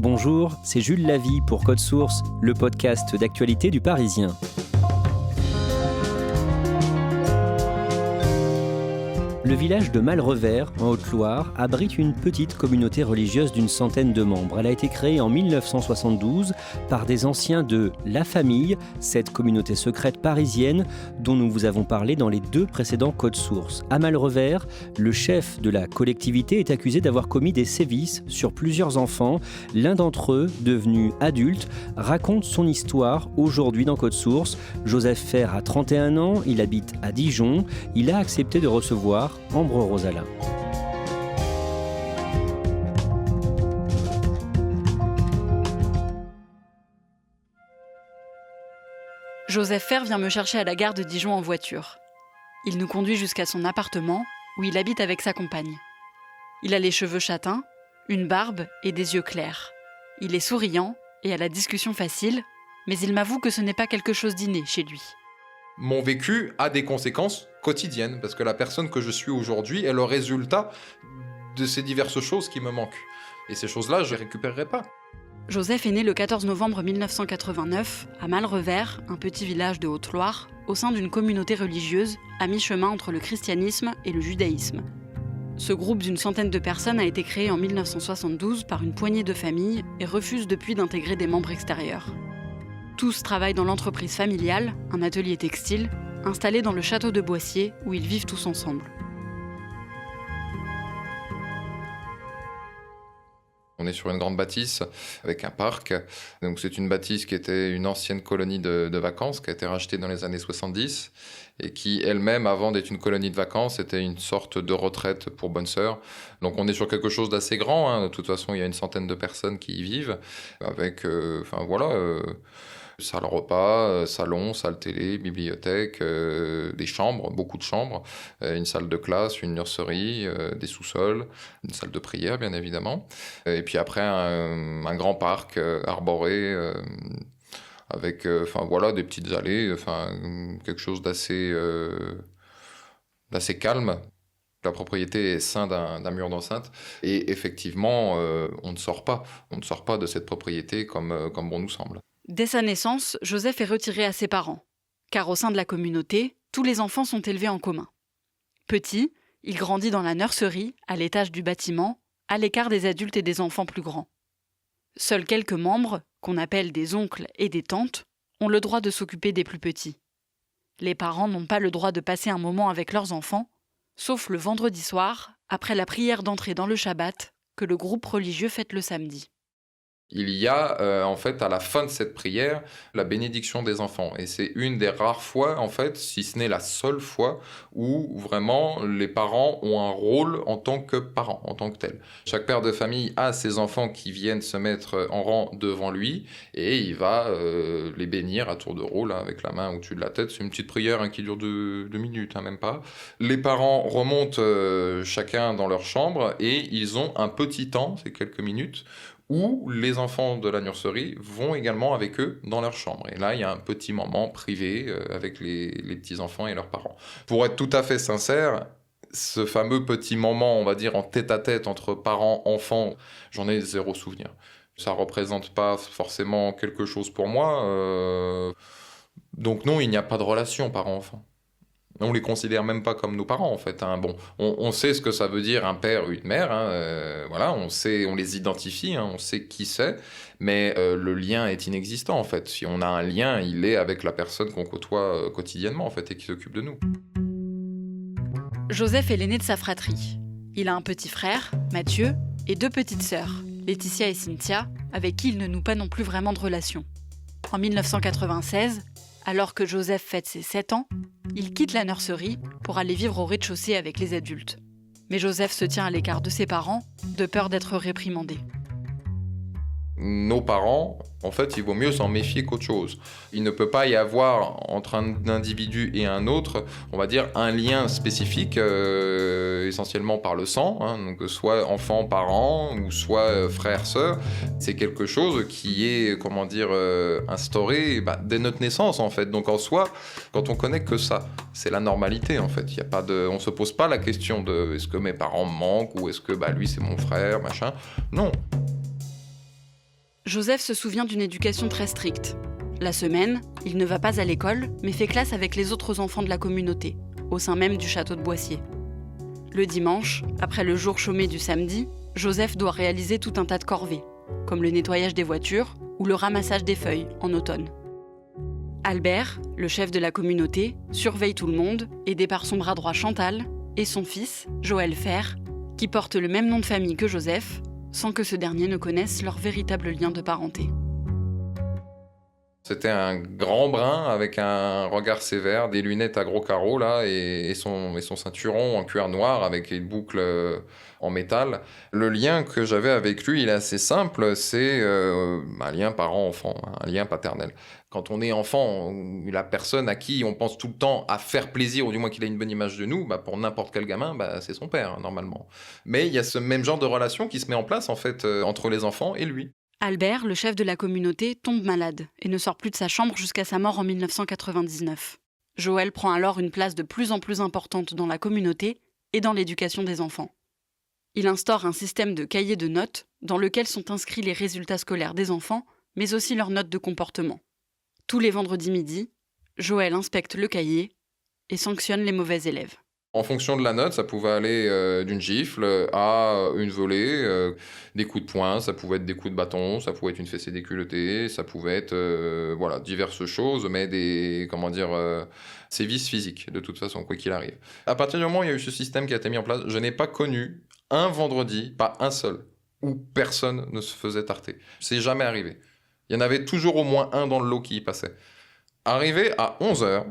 Bonjour, c'est Jules Lavie pour Code Source, le podcast d'actualité du Parisien. Le village de Malrevers, en Haute-Loire, abrite une petite communauté religieuse d'une centaine de membres. Elle a été créée en 1972 par des anciens de La Famille, cette communauté secrète parisienne dont nous vous avons parlé dans les 2 précédents codes sources. À Malrevers, le chef de la collectivité est accusé d'avoir commis des sévices sur plusieurs enfants. L'un d'entre eux, devenu adulte, raconte son histoire aujourd'hui dans Code Source. Joseph Fer a 31 ans, il habite à Dijon. Il a accepté de recevoir Ambre Rosalin. Joseph Fer vient me chercher à la gare de Dijon en voiture. Il nous conduit jusqu'à son appartement où il habite avec sa compagne. Il a les cheveux châtains, une barbe et des yeux clairs. Il est souriant et a la discussion facile, mais il m'avoue que ce n'est pas quelque chose d'inné chez lui. Mon vécu a des conséquences quotidiennes, parce que la personne que je suis aujourd'hui est le résultat de ces diverses choses qui me manquent. Et ces choses-là, je ne les récupérerai pas. Joseph est né le 14 novembre 1989 à Malrevers, un petit village de Haute-Loire, au sein d'une communauté religieuse à mi-chemin entre le christianisme et le judaïsme. Ce groupe d'une centaine de personnes a été créé en 1972 par une poignée de familles et refuse depuis d'intégrer des membres extérieurs. Tous travaillent dans l'entreprise familiale, un atelier textile, installé dans le château de Boissier, où ils vivent tous ensemble. On est sur une grande bâtisse avec un parc. Donc c'est une bâtisse qui était une ancienne colonie de vacances, qui a été rachetée dans les années 70 et qui elle-même, avant d'être une colonie de vacances, était une sorte de retraite pour bonnes sœurs. Donc on est sur quelque chose d'assez grand, hein. De toute façon, il y a une centaine de personnes qui y vivent, avec salle repas, salon, salle télé, bibliothèque, des chambres, beaucoup de chambres, une salle de classe, une nurserie, des sous-sols, une salle de prière bien évidemment, et puis après un grand parc arboré avec des petites allées, quelque chose d'assez calme. La propriété est ceinte d'un mur d'enceinte et effectivement on ne sort pas de cette propriété comme bon nous semble. Dès sa naissance, Joseph est retiré à ses parents, car au sein de la communauté, tous les enfants sont élevés en commun. Petit, il grandit dans la nurserie, à l'étage du bâtiment, à l'écart des adultes et des enfants plus grands. Seuls quelques membres, qu'on appelle des oncles et des tantes, ont le droit de s'occuper des plus petits. Les parents n'ont pas le droit de passer un moment avec leurs enfants, sauf le vendredi soir, après la prière d'entrée dans le Shabbat, que le groupe religieux fête le samedi. Il y a en fait à la fin de cette prière la bénédiction des enfants et c'est une des rares fois en fait, si ce n'est la seule fois où vraiment les parents ont un rôle en tant que parents, en tant que tels. Chaque père de famille a ses enfants qui viennent se mettre en rang devant lui et il va les bénir à tour de rôle avec la main au-dessus de la tête. C'est une petite prière qui dure 2 minutes, même pas. Les parents remontent chacun dans leur chambre et ils ont un petit temps, c'est quelques minutes, où les enfants de la nurserie vont également avec eux dans leur chambre. Et là, il y a un petit moment privé avec les petits-enfants et leurs parents. Pour être tout à fait sincère, ce fameux petit moment, on va dire, en tête-à-tête entre parents-enfants, j'en ai 0 souvenir. Ça ne représente pas forcément quelque chose pour moi. Donc non, il n'y a pas de relation parents-enfants. On les considère même pas comme nos parents en fait. Bon, on sait ce que ça veut dire un père ou une mère. On sait, on les identifie, on sait qui c'est, mais le lien est inexistant en fait. Si on a un lien, il est avec la personne qu'on côtoie quotidiennement en fait et qui s'occupe de nous. Joseph est l'aîné de sa fratrie. Il a un petit frère, Mathieu, et 2 petites sœurs, Laetitia et Cynthia, avec qui il ne noue pas non plus vraiment de relation. En 1996, alors que Joseph fête ses 7 ans, il quitte la nurserie pour aller vivre au rez-de-chaussée avec les adultes. Mais Joseph se tient à l'écart de ses parents, de peur d'être réprimandé. Nos parents, en fait, il vaut mieux s'en méfier qu'autre chose. Il ne peut pas y avoir entre un individu et un autre, on va dire, un lien spécifique, essentiellement par le sang, donc soit enfant, parent, ou soit frère, sœur. C'est quelque chose qui est, instauré dès notre naissance, en fait. Donc en soi, quand on connaît que ça, c'est la normalité, en fait. On se pose pas la question de est-ce que mes parents me manquent, ou est-ce que lui c'est mon frère, machin. Non. Joseph se souvient d'une éducation très stricte. La semaine, il ne va pas à l'école, mais fait classe avec les autres enfants de la communauté, au sein même du château de Boissier. Le dimanche, après le jour chômé du samedi, Joseph doit réaliser tout un tas de corvées, comme le nettoyage des voitures ou le ramassage des feuilles en automne. Albert, le chef de la communauté, surveille tout le monde, aidé par son bras droit Chantal et son fils, Joël Fer, qui porte le même nom de famille que Joseph, sans que ce dernier ne connaisse leur véritable lien de parenté. C'était un grand brun avec un regard sévère, des lunettes à gros carreaux là, et son ceinturon en cuir noir avec une boucle en métal. Le lien que j'avais avec lui, il est assez simple, c'est un lien parent-enfant, un lien paternel. Quand on est enfant, la personne à qui on pense tout le temps à faire plaisir, ou du moins qu'il a une bonne image de nous, pour n'importe quel gamin, c'est son père, normalement. Mais il y a ce même genre de relation qui se met en place, en fait, entre les enfants et lui. Albert, le chef de la communauté, tombe malade et ne sort plus de sa chambre jusqu'à sa mort en 1999. Joël prend alors une place de plus en plus importante dans la communauté et dans l'éducation des enfants. Il instaure un système de cahiers de notes dans lequel sont inscrits les résultats scolaires des enfants, mais aussi leurs notes de comportement. Tous les vendredis midi, Joël inspecte le cahier et sanctionne les mauvais élèves. En fonction de la note, ça pouvait aller d'une gifle à une volée, des coups de poing, ça pouvait être des coups de bâton, ça pouvait être une fessée déculottée, ça pouvait être diverses choses, mais sévices physiques, de toute façon, quoi qu'il arrive. À partir du moment où il y a eu ce système qui a été mis en place, je n'ai pas connu un vendredi, pas un seul, où personne ne se faisait tarter. C'est jamais arrivé. Il y en avait toujours au moins un dans le lot qui y passait. Arrivé à 11h,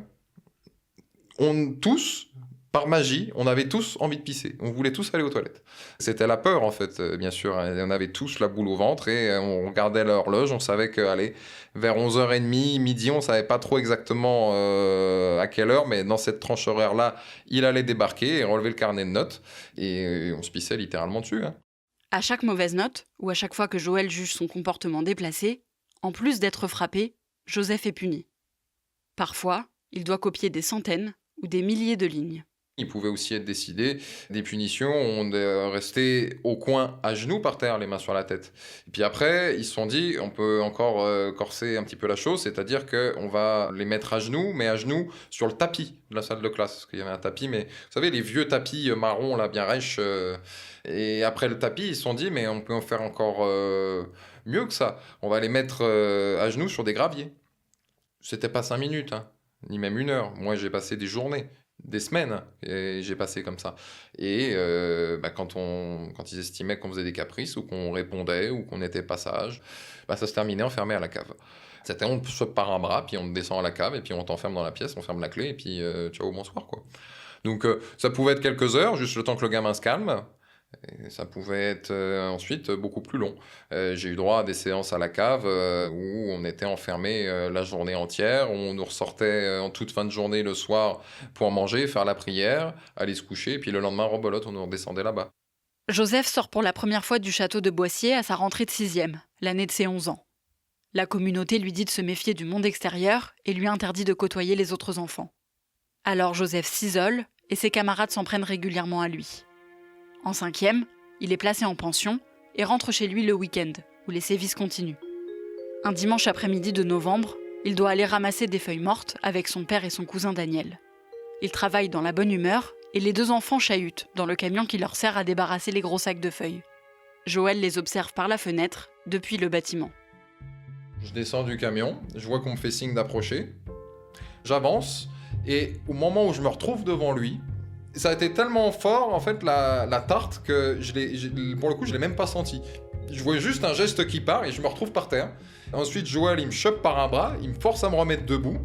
par magie, on avait tous envie de pisser. On voulait tous aller aux toilettes. C'était la peur, en fait, bien sûr. On avait tous la boule au ventre et on regardait l'horloge. On savait que, vers 11h30, midi, on ne savait pas trop exactement à quelle heure, mais dans cette tranche horaire-là, il allait débarquer et relever le carnet de notes. Et on se pissait littéralement dessus. À chaque mauvaise note, ou à chaque fois que Joël juge son comportement déplacé, en plus d'être frappé, Joseph est puni. Parfois, il doit copier des centaines ou des milliers de lignes. Il pouvait aussi être décidé des punitions, on est resté au coin à genoux par terre, les mains sur la tête. Et puis après, ils se sont dit, on peut encore corser un petit peu la chose, c'est-à-dire qu'on va les mettre à genoux, mais à genoux sur le tapis de la salle de classe. Parce qu'il y avait un tapis, mais vous savez, les vieux tapis marrons, là, bien rêches. Et après le tapis, ils se sont dit, mais on peut en faire encore mieux que ça. On va les mettre à genoux sur des graviers. C'était pas 5 minutes, ni même 1 heure. Moi, j'ai passé des journées. Des semaines, et j'ai passé comme ça. Et quand ils estimaient qu'on faisait des caprices, ou qu'on répondait, ou qu'on était pas sage, ça se terminait enfermé à la cave. C'était on te chope par un bras, puis on te descend à la cave, et puis on t'enferme dans la pièce, on ferme la clé, et puis ciao, bonsoir, quoi. Donc ça pouvait être quelques heures, juste le temps que le gamin se calme. Et ça pouvait être ensuite beaucoup plus long. J'ai eu droit à des séances à la cave où on était enfermé la journée entière, où on nous ressortait en toute fin de journée le soir pour manger, faire la prière, aller se coucher, et puis le lendemain, rebelote, on nous redescendait là-bas. Joseph sort pour la première fois du château de Boissier à sa rentrée de 6e, l'année de ses 11 ans. La communauté lui dit de se méfier du monde extérieur et lui interdit de côtoyer les autres enfants. Alors Joseph s'isole et ses camarades s'en prennent régulièrement à lui. En 5e, il est placé en pension et rentre chez lui le week-end, où les sévices continuent. Un dimanche après-midi de novembre, il doit aller ramasser des feuilles mortes avec son père et son cousin Daniel. Ils travaillent dans la bonne humeur et les 2 enfants chahutent dans le camion qui leur sert à débarrasser les gros sacs de feuilles. Joël les observe par la fenêtre, depuis le bâtiment. Je descends du camion, je vois qu'on me fait signe d'approcher. J'avance et au moment où je me retrouve devant lui, ça a été tellement fort, en fait, la tarte, que pour le coup, je l'ai même pas senti. Je vois juste un geste qui part et je me retrouve par terre. Ensuite, Joël, il me chope par un bras, il me force à me remettre debout.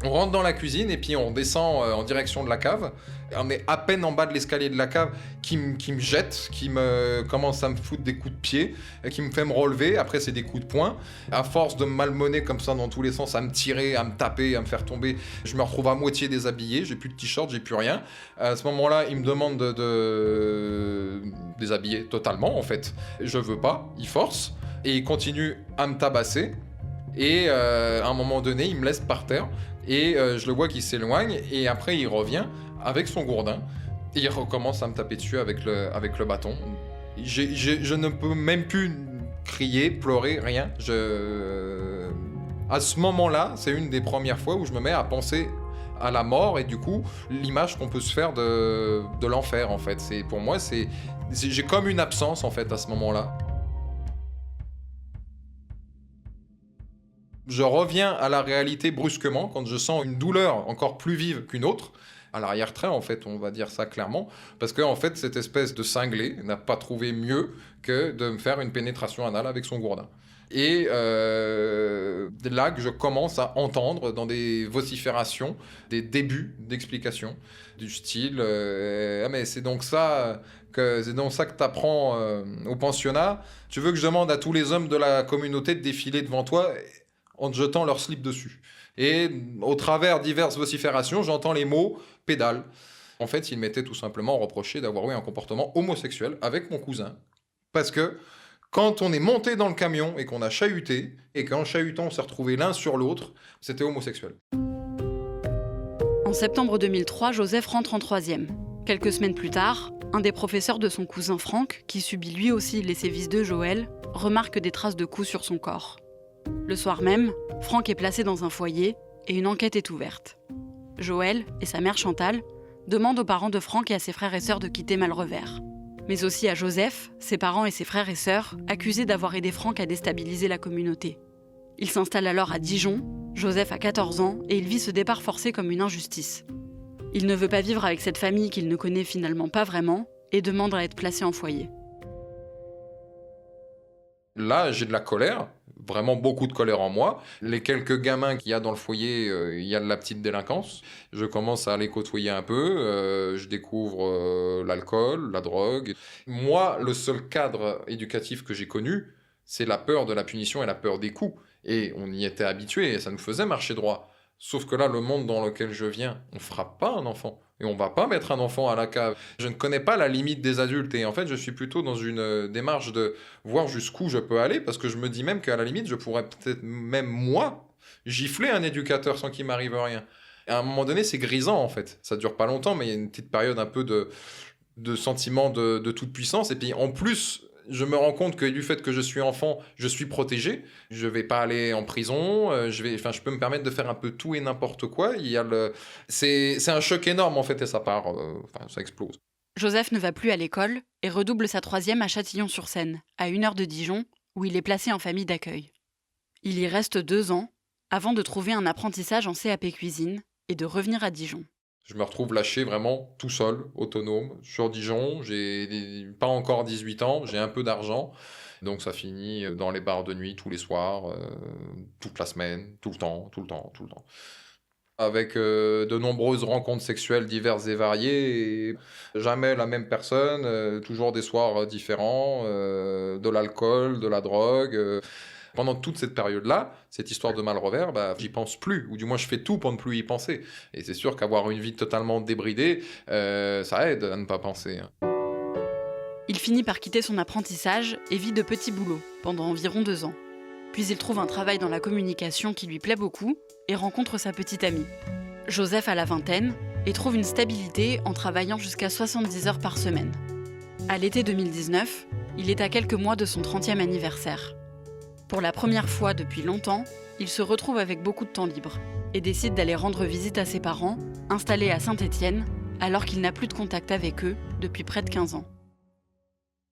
On rentre dans la cuisine et puis on descend en direction de la cave. On est à peine en bas de l'escalier de la cave qui me jette, qui commence à me foutre des coups de pied, qui me fait me relever. Après, c'est des coups de poing. À force de me malmener comme ça dans tous les sens, à me tirer, à me taper, à me faire tomber, je me retrouve à moitié déshabillé. J'ai plus de t-shirt, j'ai plus rien. À ce moment-là, il me demande de déshabiller totalement, en fait. Je veux pas, il force. Et il continue à me tabasser. Et à un moment donné, il me laisse par terre. Et je le vois qui s'éloigne. Et après, il revient avec son gourdin. Et il recommence à me taper dessus avec le bâton. Je ne peux même plus crier, pleurer, rien. À ce moment-là, c'est une des premières fois où je me mets à penser à la mort et du coup, l'image qu'on peut se faire de l'enfer, en fait. Pour moi, j'ai comme une absence, en fait, à ce moment-là. Je reviens à la réalité brusquement quand je sens une douleur encore plus vive qu'une autre. À l'arrière-train, en fait, on va dire ça clairement. Parce que, en fait, cette espèce de cinglé n'a pas trouvé mieux que de me faire une pénétration anale avec son gourdin. Et là que je commence à entendre dans des vociférations des débuts d'explications du style ah mais c'est donc ça que t'apprends au pensionnat. Tu veux que je demande à tous les hommes de la communauté de défiler devant toi en te jetant leur slip dessus. Et au travers diverses vociférations, j'entends les mots pédale. En fait, il m'était tout simplement reproché d'avoir eu un comportement homosexuel avec mon cousin. Parce que quand on est monté dans le camion et qu'on a chahuté, et qu'en chahutant on s'est retrouvés l'un sur l'autre, c'était homosexuel. En septembre 2003, Joseph rentre en 3e. Quelques semaines plus tard, un des professeurs de son cousin Franck, qui subit lui aussi les sévices de Joël, remarque des traces de coups sur son corps. Le soir même, Franck est placé dans un foyer et une enquête est ouverte. Joël et sa mère Chantal demandent aux parents de Franck et à ses frères et sœurs de quitter Malrevers. Mais aussi à Joseph, ses parents et ses frères et sœurs, accusés d'avoir aidé Franck à déstabiliser la communauté. Il s'installe alors à Dijon, Joseph a 14 ans et il vit ce départ forcé comme une injustice. Il ne veut pas vivre avec cette famille qu'il ne connaît finalement pas vraiment et demande à être placé en foyer. Là, j'ai de la colère, vraiment beaucoup de colère en moi. Les quelques gamins qu'il y a dans le foyer, il y a de la petite délinquance. Je commence à les côtoyer un peu, je découvre l'alcool, la drogue. Moi, le seul cadre éducatif que j'ai connu, c'est la peur de la punition et la peur des coups. Et on y était habitué et ça nous faisait marcher droit. Sauf que là, le monde dans lequel je viens, on frappe pas un enfant. Et on va pas mettre un enfant à la cave. Je ne connais pas la limite des adultes. Et en fait, je suis plutôt dans une démarche de voir jusqu'où je peux aller. Parce que je me dis même qu'à la limite, je pourrais peut-être même moi gifler un éducateur sans qu'il m'arrive rien. Et à un moment donné, c'est grisant en fait. Ça dure pas longtemps, mais il y a une petite période un peu de sentiment de toute puissance. Et puis en plus, je me rends compte que du fait que je suis enfant, je suis protégé. Je vais pas aller en prison. Je peux me permettre de faire un peu tout et n'importe quoi. C'est un choc énorme en fait et ça part. Ça explose. Joseph ne va plus à l'école et redouble sa 3e à Châtillon-sur-Seine, à 1 heure de Dijon, où il est placé en famille d'accueil. Il y reste 2 ans avant de trouver un apprentissage en CAP cuisine et de revenir à Dijon. Je me retrouve lâché vraiment tout seul, autonome, sur Dijon. J'ai pas encore 18 ans, j'ai un peu d'argent. Donc ça finit dans les bars de nuit tous les soirs, toute la semaine, tout le temps. Avec de nombreuses rencontres sexuelles diverses et variées. Et jamais la même personne, toujours des soirs différents, de l'alcool, de la drogue. Pendant toute cette période-là, cette histoire de Malrevers, j'y pense plus, ou du moins je fais tout pour ne plus y penser. Et c'est sûr qu'avoir une vie totalement débridée, ça aide à ne pas penser. Il finit par quitter son apprentissage et vit de petits boulots pendant environ 2 ans. Puis il trouve un travail dans la communication qui lui plaît beaucoup et rencontre sa petite amie. Joseph a la vingtaine et trouve une stabilité en travaillant jusqu'à 70 heures par semaine. À l'été 2019, il est à quelques mois de son 30e anniversaire. Pour la première fois depuis longtemps, il se retrouve avec beaucoup de temps libre et décide d'aller rendre visite à ses parents, installés à Saint-Étienne, alors qu'il n'a plus de contact avec eux depuis près de 15 ans.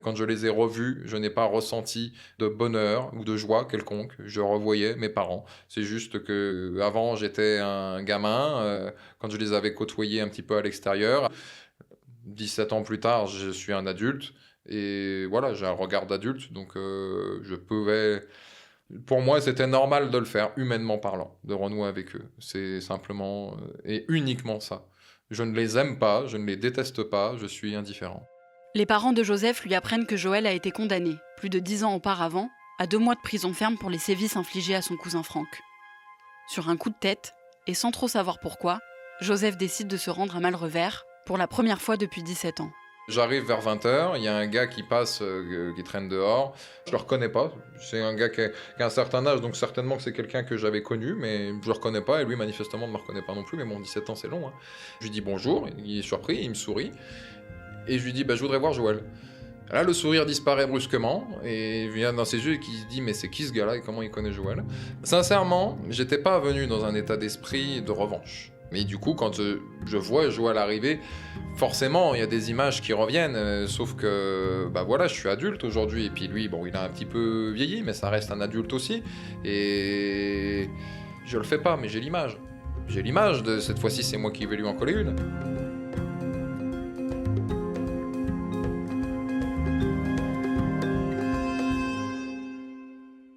Quand je les ai revus, je n'ai pas ressenti de bonheur ou de joie quelconque. Je revoyais mes parents. C'est juste que avant j'étais un gamin, quand je les avais côtoyés un petit peu à l'extérieur. 17 ans plus tard, je suis un adulte. Et voilà, j'ai un regard d'adulte, donc je pouvais... Pour moi, c'était normal de le faire, humainement parlant, de renouer avec eux. C'est simplement et uniquement ça. Je ne les aime pas, je ne les déteste pas, je suis indifférent. Les parents de Joseph lui apprennent que Joël a été condamné, plus de 10 ans auparavant, à 2 mois de prison ferme pour les sévices infligés à son cousin Franck. Sur un coup de tête, et sans trop savoir pourquoi, Joseph décide de se rendre à Malrevers pour la première fois depuis 17 ans. J'arrive vers 20h, il y a un gars qui passe, qui traîne dehors. Je le reconnais pas. C'est un gars qui a un certain âge, donc certainement que c'est quelqu'un que j'avais connu, mais je le reconnais pas, et lui manifestement ne me reconnaît pas non plus, mais bon, 17 ans c'est long. Je lui dis bonjour, il est surpris, il me sourit, et je lui dis je voudrais voir Joël. Là, le sourire disparaît brusquement et vient dans ses yeux et qui se dit mais c'est qui ce gars-là et comment il connaît Joël ? Sincèrement, j'étais pas venu dans un état d'esprit de revanche. Mais du coup, quand je vois Joël arriver, forcément, il y a des images qui reviennent. Sauf que, voilà, je suis adulte aujourd'hui. Et puis lui, bon, il a un petit peu vieilli, mais ça reste un adulte aussi. Et je le fais pas, mais j'ai l'image. J'ai l'image de cette fois-ci, c'est moi qui vais lui en coller une.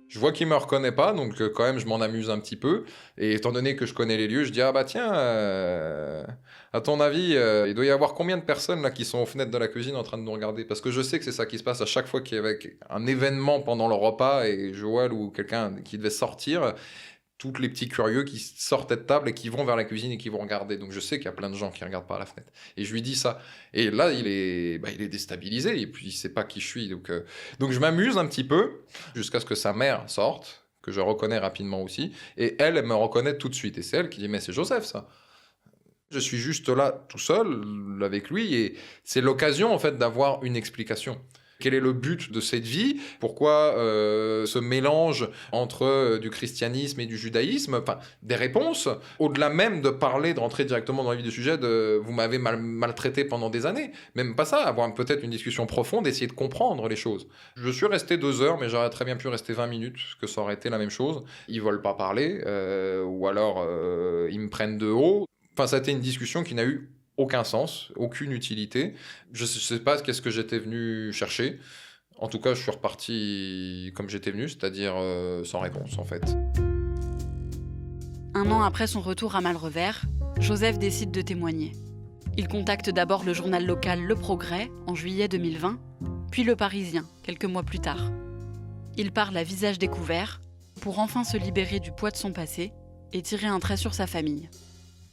Je vois qu'il me reconnaît pas, donc quand même je m'en amuse un petit peu. Et étant donné que je connais les lieux, je dis ah bah tiens, à ton avis, il doit y avoir combien de personnes là qui sont aux fenêtres de la cuisine en train de nous regarder ? Parce que je sais que c'est ça qui se passe à chaque fois qu'il y avait un événement pendant le repas et Joël ou quelqu'un qui devait sortir. Tous les petits curieux qui sortaient de table et qui vont vers la cuisine et qui vont regarder. Donc je sais qu'il y a plein de gens qui regardent par la fenêtre. Et je lui dis ça. Et là, il est déstabilisé et puis il sait pas qui je suis. Donc je m'amuse un petit peu jusqu'à ce que sa mère sorte, que je reconnais rapidement aussi. Et elle me reconnaît tout de suite. Et c'est elle qui dit « Mais c'est Joseph, ça !» Je suis juste là, tout seul, avec lui. Et c'est l'occasion, en fait, d'avoir une explication. Quel est le but de cette vie ? Pourquoi ce mélange entre du christianisme et du judaïsme ? Enfin, des réponses, au-delà même de parler, de rentrer directement dans le vif du sujet de « vous m'avez maltraité pendant des années ». Même pas ça, avoir peut-être une discussion profonde, essayer de comprendre les choses. Je suis resté 2 heures, mais j'aurais très bien pu rester 20 minutes, que ça aurait été la même chose. Ils veulent pas parler, ou alors ils me prennent de haut. Enfin, ça a été une discussion qui n'a eu aucun sens, aucune utilité. Je ne sais pas qu'est-ce que j'étais venu chercher. En tout cas, je suis reparti comme j'étais venu, c'est-à-dire sans réponse, en fait. 1 an après son retour à Malrevers, Joseph décide de témoigner. Il contacte d'abord le journal local Le Progrès en juillet 2020, puis Le Parisien, quelques mois plus tard. Il parle à visage découvert pour enfin se libérer du poids de son passé et tirer un trait sur sa famille.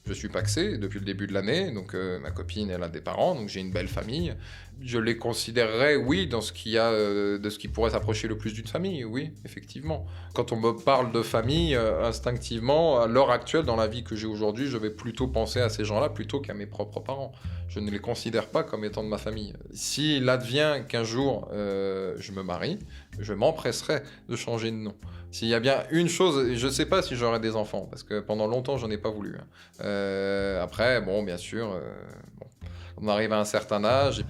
Je suis pacsé depuis le début de l'année, donc ma copine, elle a des parents, donc j'ai une belle famille. Je les considérerais, oui, dans ce qu'il y a de ce qui pourrait s'approcher le plus d'une famille, oui, effectivement. Quand on me parle de famille, instinctivement, à l'heure actuelle, dans la vie que j'ai aujourd'hui, je vais plutôt penser à ces gens-là plutôt qu'à mes propres parents. Je ne les considère pas comme étant de ma famille. S'il advient qu'un jour je me marie, je m'empresserai de changer de nom. S'il y a bien une chose, je ne sais pas si j'aurai des enfants, parce que pendant longtemps, je n'en ai pas voulu. Après, bon, bien sûr, on arrive à un certain âge.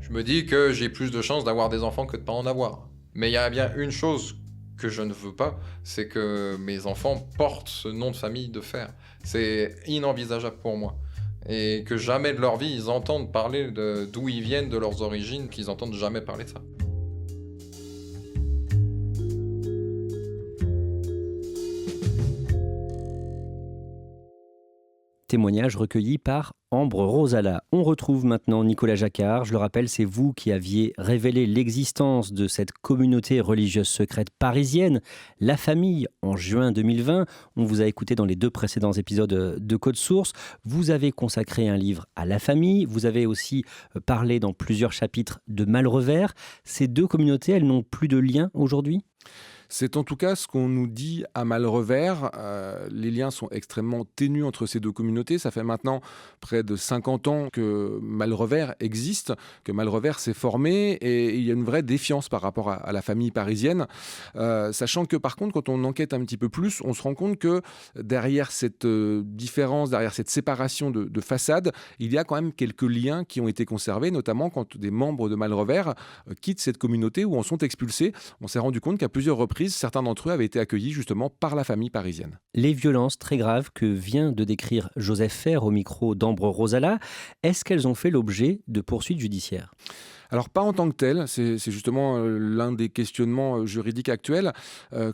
Je me dis que j'ai plus de chances d'avoir des enfants que de ne pas en avoir. Mais il y a bien une chose que je ne veux pas, c'est que mes enfants portent ce nom de famille de fer. C'est inenvisageable pour moi. Et que jamais de leur vie, ils entendent parler d'où ils viennent, de leurs origines, qu'ils n'entendent jamais parler de ça. Témoignage recueilli par Ambre Rosala. On retrouve maintenant Nicolas Jacquard. Je le rappelle, c'est vous qui aviez révélé l'existence de cette communauté religieuse secrète parisienne, La Famille, en juin 2020. On vous a écouté dans les 2 précédents épisodes de Code Source. Vous avez consacré un livre à La Famille. Vous avez aussi parlé dans plusieurs chapitres de Malrevers. Ces 2 communautés, elles n'ont plus de lien aujourd'hui ? C'est en tout cas ce qu'on nous dit à Malrevers. Les liens sont extrêmement ténus entre ces 2 communautés. Ça fait maintenant près de 50 ans que Malrevers existe, que Malrevers s'est formé, et il y a une vraie défiance par rapport à la famille parisienne. Sachant que par contre, quand on enquête un petit peu plus, on se rend compte que derrière cette différence, derrière cette séparation de façade, il y a quand même quelques liens qui ont été conservés, notamment quand des membres de Malrevers quittent cette communauté ou en sont expulsés. On s'est rendu compte qu'à plusieurs reprises, certains d'entre eux avaient été accueillis justement par la famille parisienne. Les violences très graves que vient de décrire Joseph Faire au micro d'Ambre Rosala, est-ce qu'elles ont fait l'objet de poursuites judiciaires ? Alors pas en tant que tel, c'est justement l'un des questionnements juridiques actuels.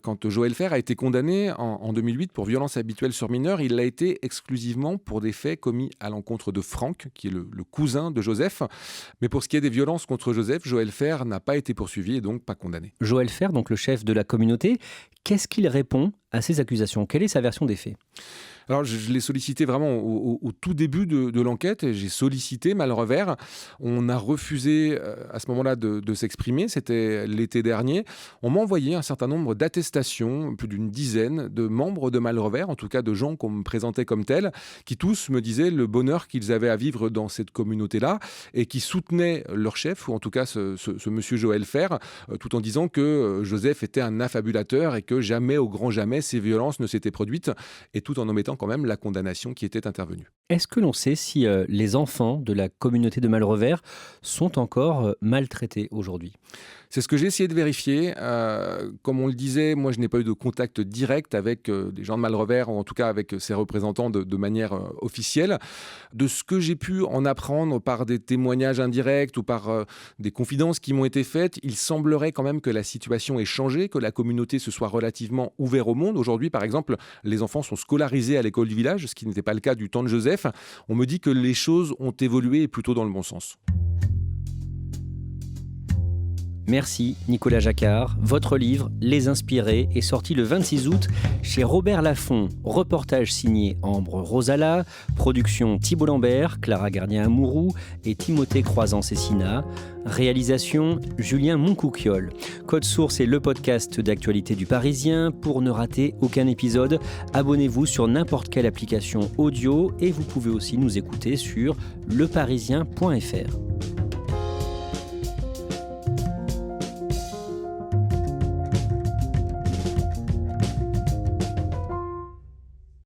Quand Joël Faire a été condamné en 2008 pour violence habituelle sur mineur, il l'a été exclusivement pour des faits commis à l'encontre de Franck, qui est le cousin de Joseph. Mais pour ce qui est des violences contre Joseph, Joël Faire n'a pas été poursuivi et donc pas condamné. Joël Faire, donc le chef de la communauté, qu'est-ce qu'il répond à ces accusations ? Quelle est sa version des faits ? Alors, je l'ai sollicité vraiment au tout début de l'enquête. J'ai sollicité Malrevers. On a refusé à ce moment-là de s'exprimer. C'était l'été dernier. On m'a envoyé un certain nombre d'attestations, plus d'une dizaine de membres de Malrevers, en tout cas de gens qu'on me présentait comme tels, qui tous me disaient le bonheur qu'ils avaient à vivre dans cette communauté-là et qui soutenaient leur chef, ou en tout cas ce monsieur Joël Fer, tout en disant que Joseph était un affabulateur et que jamais, au grand jamais, ces violences ne s'étaient produites, et tout en omettant quand même la condamnation qui était intervenue. Est-ce que l'on sait si les enfants de la communauté de Malrevers sont encore maltraités aujourd'hui ? C'est ce que j'ai essayé de vérifier. Comme on le disait, moi je n'ai pas eu de contact direct avec des gens de Malrevers, ou en tout cas avec ses représentants de manière officielle. De ce que j'ai pu en apprendre par des témoignages indirects ou par des confidences qui m'ont été faites, il semblerait quand même que la situation ait changé, que la communauté se soit relativement ouverte au monde. Aujourd'hui, par exemple, les enfants sont scolarisés à l'école du village, ce qui n'était pas le cas du temps de Joseph. On me dit que les choses ont évolué et plutôt dans le bon sens. Merci Nicolas Jacquard. Votre livre, Les Inspirés, est sorti le 26 août chez Robert Laffont. Reportage signé Ambre Rosala, production Thibault Lambert, Clara Gardien-Amouroux et Timothée Croizan-Cessina. Réalisation Julien Moncouquiol. Code Source est le podcast d'actualité du Parisien. Pour ne rater aucun épisode, abonnez-vous sur n'importe quelle application audio et vous pouvez aussi nous écouter sur leparisien.fr.